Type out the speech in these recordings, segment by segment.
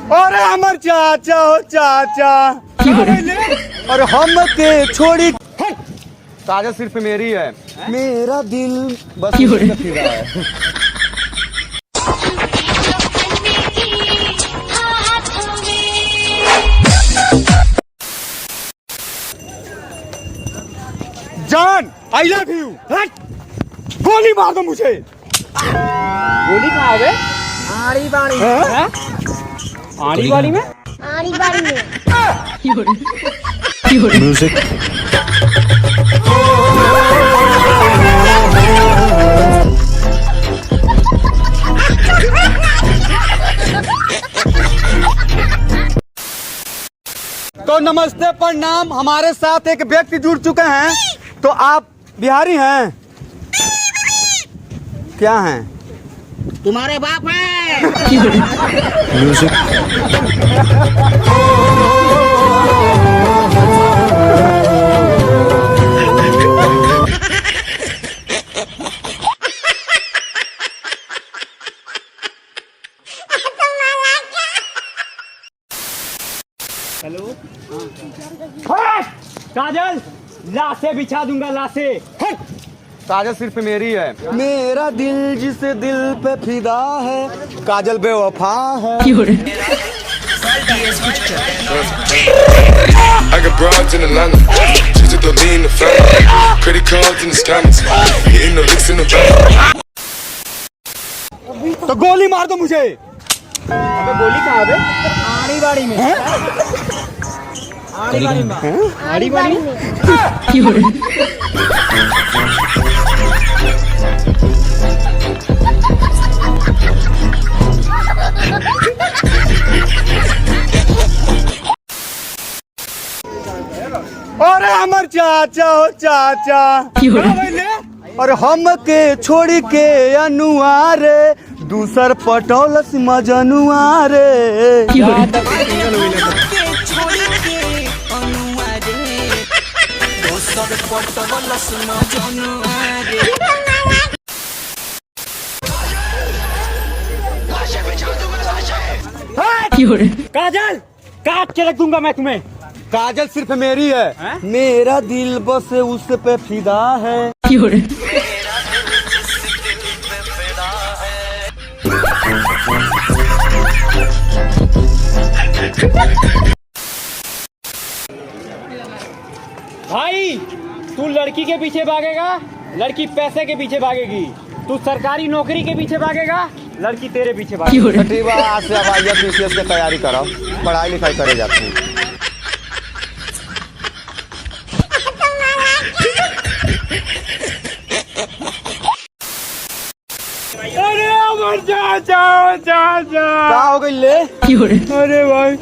अरे हमार चाचा हो चाचा, और हम के छोड़ी काजल सिर्फ मेरी है, मेरा दिल बस उसी पे फिदा है। जान आई लव यू। गोली मार दो मुझे। गोली कहाँ है? आड़ी बाड़ी आड़ी वाली में। आड़ी बाड़ी में म्यूजिक। तो नमस्ते प्रणाम, हमारे साथ एक व्यक्ति जुड़ चुके हैं। तो आप बिहारी हैं? क्या हैं? तुम्हारे बाप है। म्यूजिक। हेलो काजल, लाशे बिछा दूंगा लाशे। काजल सिर्फ मेरी है। मेरा दिल जिस दिल पे फिदा है, काजल बेवफा है। I got broads in Atlanta, just to throw me in the family. Credit cards in the scammers, hitting the licks in the van. तो गोली मार दो मुझे। अबे गोली कहाँ है? आड़ी बाड़ी में आड़ी बाड़ी में आड़ी वाली में। अरे हमार चाचा हो चाचा, और हम के छोड़ी के अनुआरे, दूसर पटौलस मजनुआरे। काजल काट के रख दूंगा मैं तुम्हें। काजल सिर्फ मेरी है, मेरा दिल बस उस पे फिदा है। भाई तू लड़की के पीछे भागेगा, लड़की पैसे के पीछे भागेगी। तू सरकारी नौकरी के पीछे भागेगा, लड़की तेरे पीछे भागेगी। ठीक बा, आज से अब आइए पीसीएस की तैयारी करो, पढ़ाई लिखाई करे जाते हैं। अरे अमर चाचा चाचा, क्या हो गई ले? अरे भाई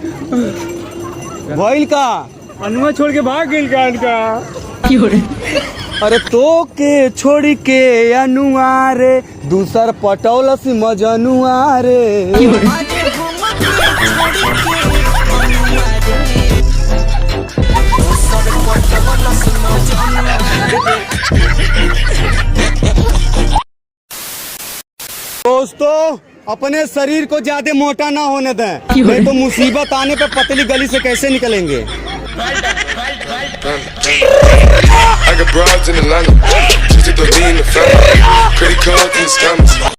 भइल का? अनुआ छोड़ के भाग गई का। अरे तो के छोड़ी के अनुआरे, दूसर पटौलस मजनुआरे। दोस्तों, अपने शरीर को ज्यादा मोटा ना होने दें, नहीं तो मुसीबत आने पे पतली गली से कैसे निकलेंगे। I got broads in Atlanta, just to throw me in the family. Credit cards in the scammers,